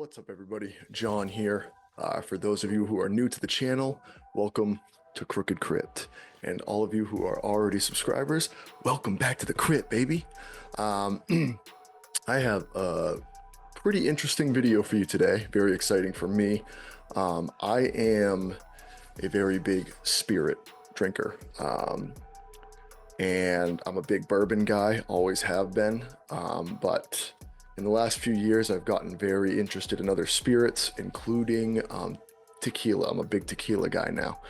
What's up, everybody? John here. For those of you who are new to the channel, welcome to Crooked Crypt. And all of you who are already subscribers, welcome back to the crypt, baby. I have a pretty interesting video for you today. Very exciting for me. I am a very big spirit drinker. And I'm a big bourbon guy, always have been. But in the last few years, I've gotten very interested in other spirits, including tequila. I'm a big tequila guy now.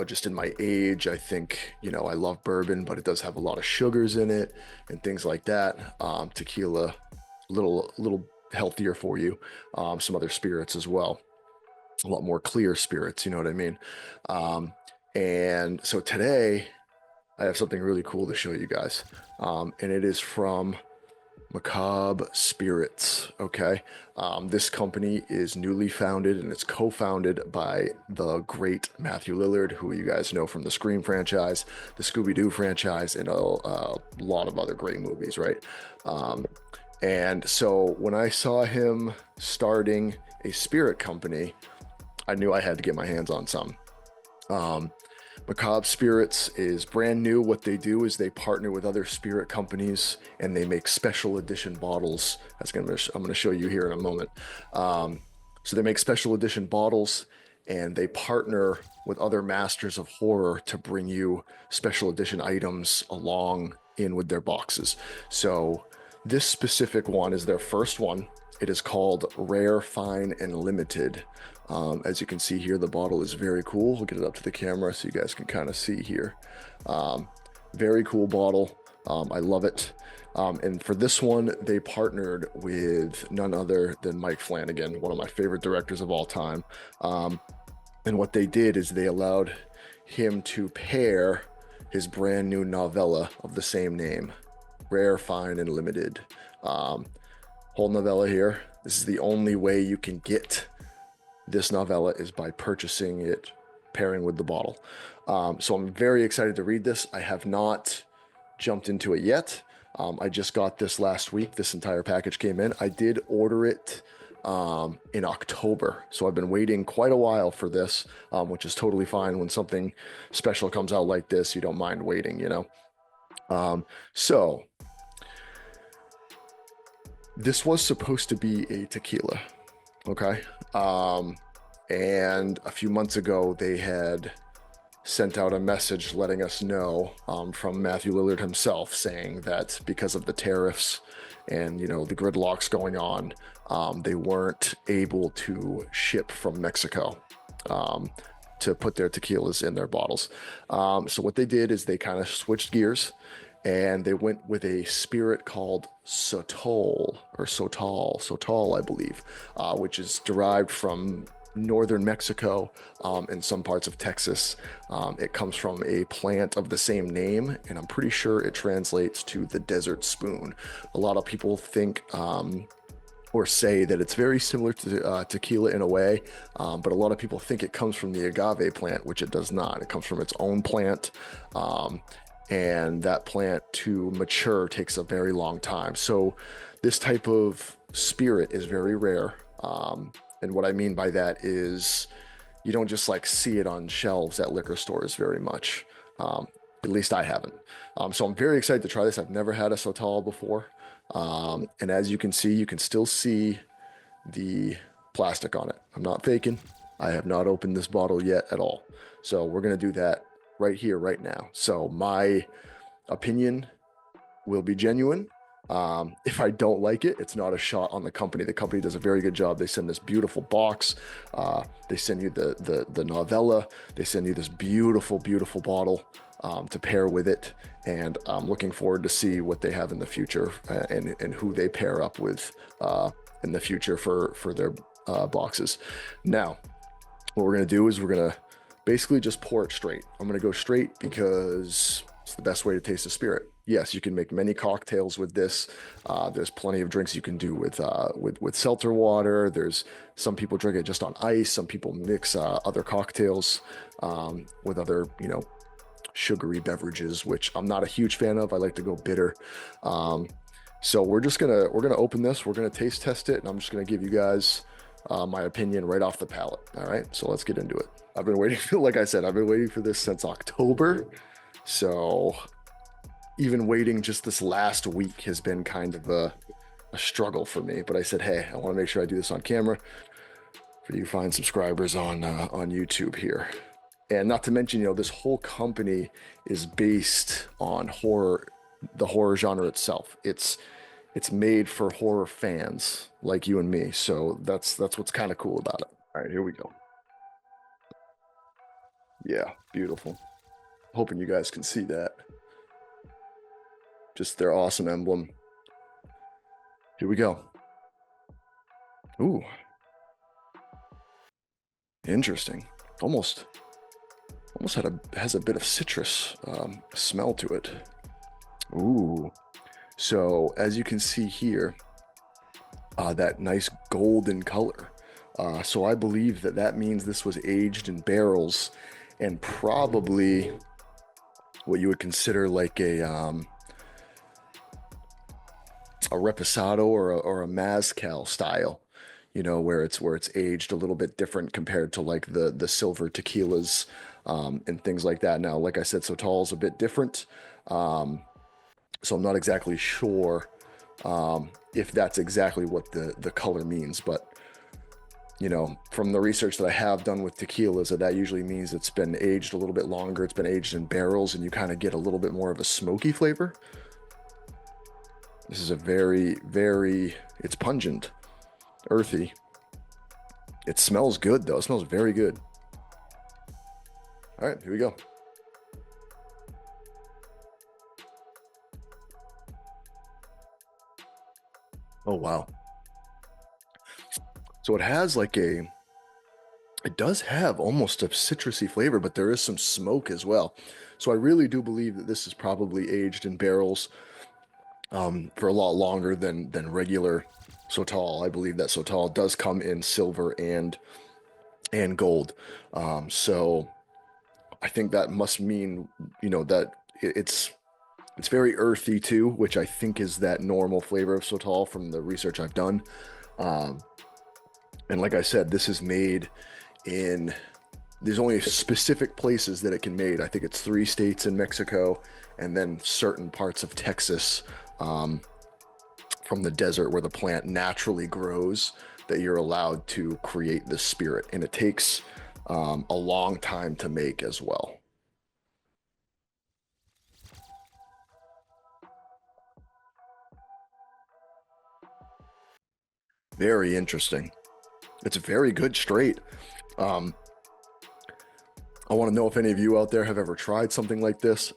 Just in my age, I think, I love bourbon, but it does have a lot of sugars in it and things like that. Tequila, a little healthier for you. Some other spirits as well. A lot more clear spirits, you know what I mean? And so today, I have something really cool to show you guys. And it is from Macabre Spirits, okay? This company is newly founded, and it's co-founded by the great Matthew Lillard, who you guys know from the Scream franchise, the Scooby-Doo franchise, and a lot of other great movies, right? And so when I saw him starting a spirit company, I knew I had to get my hands on some. Macabre Spirits is brand new. What they do is they partner with other spirit companies and they make special edition bottles. I'm going to show you here in a moment. So they make special edition bottles and they partner with other masters of horror to bring you special edition items along in with their boxes. So this specific one is their first one. It is called Rare, Fine, and Limited. As you can see here, the bottle is very cool. We'll get it up to the camera so you guys can kind of see here. Very cool bottle. I love it. And for this one, they partnered with none other than Mike Flanagan, one of my favorite directors of all time. And what they did is they allowed him to pair his brand new novella of the same name, Rare, Fine, and Limited. Whole novella here. This is the only way you can get this novella is by purchasing it, pairing with the bottle. So I'm very excited to read this. I have not jumped into it yet. I just got this last week. This entire package came in. I did order it in October. So I've been waiting quite a while for this, which is totally fine. When something special comes out like this, you don't mind waiting, So this was supposed to be a tequila, okay? And a few months ago, they had sent out a message letting us know from Matthew Lillard himself saying that because of the tariffs and, the gridlocks going on, they weren't able to ship from Mexico to put their tequilas in their bottles. So what they did is they kind of switched gears and they went with a spirit called Sotol, I believe, which is derived from northern Mexico and some parts of Texas. It comes from a plant of the same name, and I'm pretty sure it translates to the desert spoon. A lot of people think or say that it's very similar to tequila in a way, but a lot of people think it comes from the agave plant, which it does not. It comes from its own plant. And that plant to mature takes a very long time. So this type of spirit is very rare. And what I mean by that is you don't just see it on shelves at liquor stores very much. At least I haven't. So I'm very excited to try this. I've never had a Sotol before. And as you can see, you can still see the plastic on it. I'm not faking. I have not opened this bottle yet at all. So we're going to do that right here, right now. So my opinion will be genuine. If I don't like it, it's not a shot on the company. The company does a very good job. They send this beautiful box. They send you the novella. They send you this beautiful, beautiful bottle to pair with it. And I'm looking forward to see what they have in the future and who they pair up with in the future for their boxes. Now, what we're going to do is we're going to basically just pour it straight. I'm going to go straight because it's the best way to taste the spirit. Yes, you can make many cocktails with this. There's plenty of drinks you can do with seltzer water. There's some people drink it just on ice. Some people mix other cocktails with other, sugary beverages, which I'm not a huge fan of. I like to go bitter. So we're gonna open this. We're gonna taste test it, and I'm just gonna give you guys my opinion right off the palate. All right, so let's get into it. I've been waiting for, like I said, I've been waiting for this since October. So even waiting just this last week has been kind of a struggle for me. But I said, hey, I want to make sure I do this on camera for you fine subscribers on YouTube here. And not to mention, this whole company is based on horror, the horror genre itself. It's made for horror fans like you and me. So that's what's kind of cool about it. All right, here we go. Yeah, beautiful. Hoping you guys can see that. Just their awesome emblem. Here we go. Ooh, interesting. Almost has a bit of citrus smell to it. Ooh. So as you can see here, that nice golden color. So I believe that means this was aged in barrels and probably what you would consider like a reposado or a mezcal style, where it's aged a little bit different compared to like the silver tequilas and things like that. Now, like I said, Sotol is a bit different, so I'm not exactly sure if that's exactly what the color means, but from the research that I have done with tequilas, that usually means it's been aged a little bit longer. It's been aged in barrels, and you kind of get a little bit more of a smoky flavor. This is a it's pungent, earthy. It smells good, though. It smells very good. All right, here we go. Oh, wow. So it does have almost a citrusy flavor, but there is some smoke as well. So I really do believe that this is probably aged in barrels for a lot longer than regular Sotol. I believe that Sotol does come in silver and gold. So I think that must mean, that it's very earthy too, which I think is that normal flavor of Sotol from the research I've done. Um, and like I said, this is made in there's only specific places that it can made. I think it's 3 states in Mexico and then certain parts of Texas from the desert where the plant naturally grows that you're allowed to create this spirit. And it takes a long time to make as well. Very interesting. It's very good straight. Um, I want to know if any of you out there have ever tried something like this.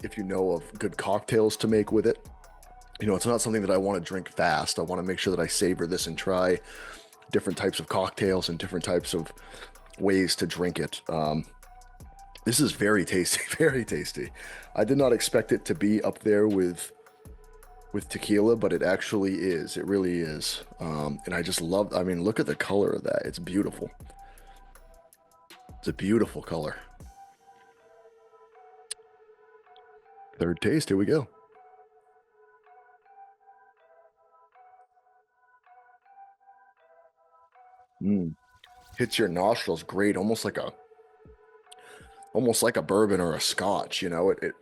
If you know of good cocktails to make with it. It's not something that I want to drink fast. I want to make sure that I savor this and try different types of cocktails and different types of ways to drink it. This is very tasty, very tasty. I did not expect it to be up there with tequila, but it actually is. It really is. And I just love, I mean, look at the color of that. It's beautiful. It's a beautiful color. Third taste, here we go. Mm. Hits your nostrils great, almost like a bourbon or a scotch. It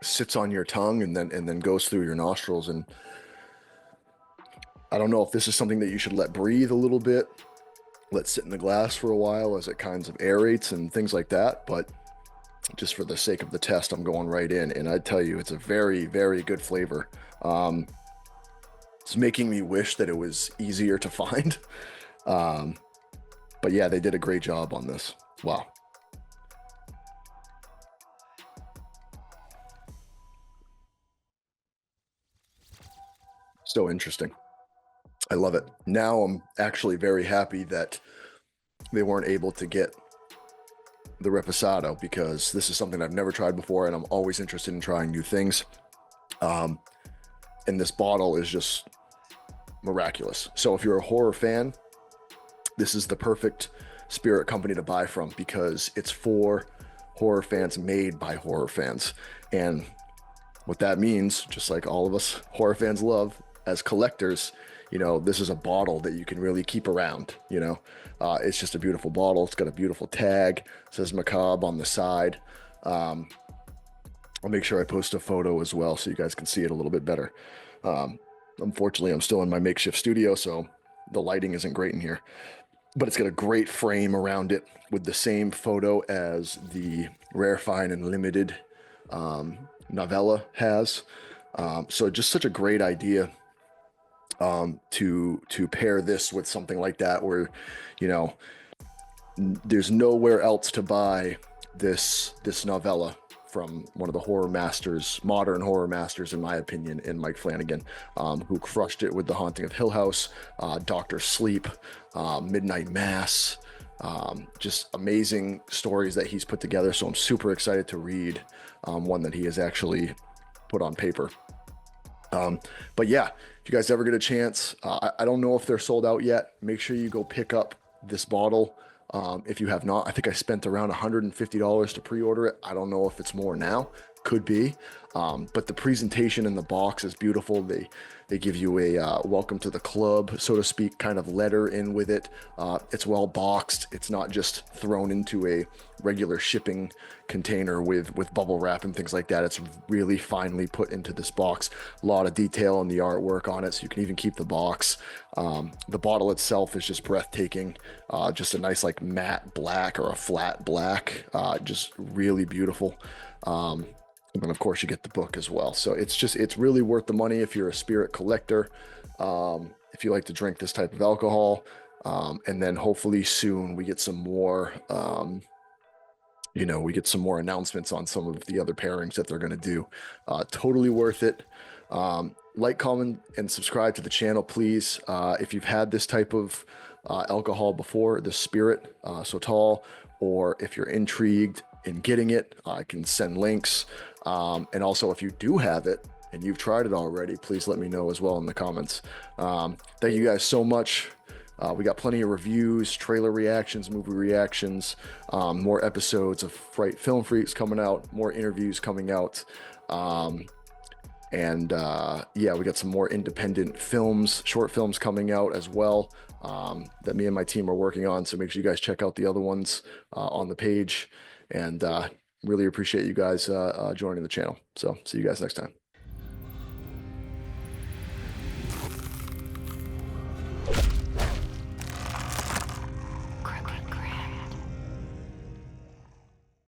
sits on your tongue and then goes through your nostrils. And I don't know if this is something that you should let breathe a little bit, let sit in the glass for a while as it kinds of aerates and things like that. But just for the sake of the test, I'm going right in. And I tell you, it's a very, very good flavor. It's making me wish that it was easier to find. Um, but yeah, they did a great job on this. Wow. So interesting. I love it. Now I'm actually very happy that they weren't able to get the reposado because this is something I've never tried before and I'm always interested in trying new things. Um, and this bottle is just miraculous. So if you're a horror fan, this is the perfect spirit company to buy from because it's for horror fans, made by horror fans. And What that means, just like all of us horror fans love as collectors, this is a bottle that you can really keep around. It's just a beautiful bottle. It's got a beautiful tag. It says Macabre on the side. Um, I'll make sure I post a photo as well so you guys can see it a little bit better. Um, Unfortunately, I'm still in my makeshift studio, so the lighting isn't great in here. But it's got a great frame around it with the same photo as the Rare, Fine, and Limited novella has. So just such a great idea to pair this with something like that, where you know there's nowhere else to buy this novella from one of the horror masters, modern horror masters, in my opinion, in Mike Flanagan, who crushed it with The Haunting of Hill House, Doctor Sleep, Midnight Mass, just amazing stories that he's put together. So I'm super excited to read one that he has actually put on paper. But yeah, if you guys ever get a chance, I don't know if they're sold out yet. Make sure you go pick up this bottle. If you have not, I think I spent around $150 to pre-order it. I don't know if it's more now. Could be. But the presentation in the box is beautiful. They give you a welcome to the club, so to speak, kind of letter in with it. It's well boxed. It's not just thrown into a regular shipping container with bubble wrap and things like that. It's really finely put into this box. A lot of detail in the artwork on it, so you can even keep the box. The bottle itself is just breathtaking. Just a nice like matte black or a flat black. Just really beautiful. And then of course you get the book as well. So it's really worth the money if you're a spirit collector, if you like to drink this type of alcohol. And then hopefully soon we get some more, we get some more announcements on some of the other pairings that they're going to do. Totally worth it. Like, comment, and subscribe to the channel, please. If you've had this type of alcohol before, the Spirit Sotol, or if you're intrigued in getting it, I can send links. And also, if you do have it and you've tried it already, please let me know as well in the comments. Thank you guys so much. We got plenty of reviews, trailer reactions, movie reactions, more episodes of Fright Film Freaks coming out, more interviews coming out. Yeah, we got some more independent films, short films coming out as well, that me and my team are working on. So make sure you guys check out the other ones on the page. And really appreciate you guys joining the channel. So see you guys next time.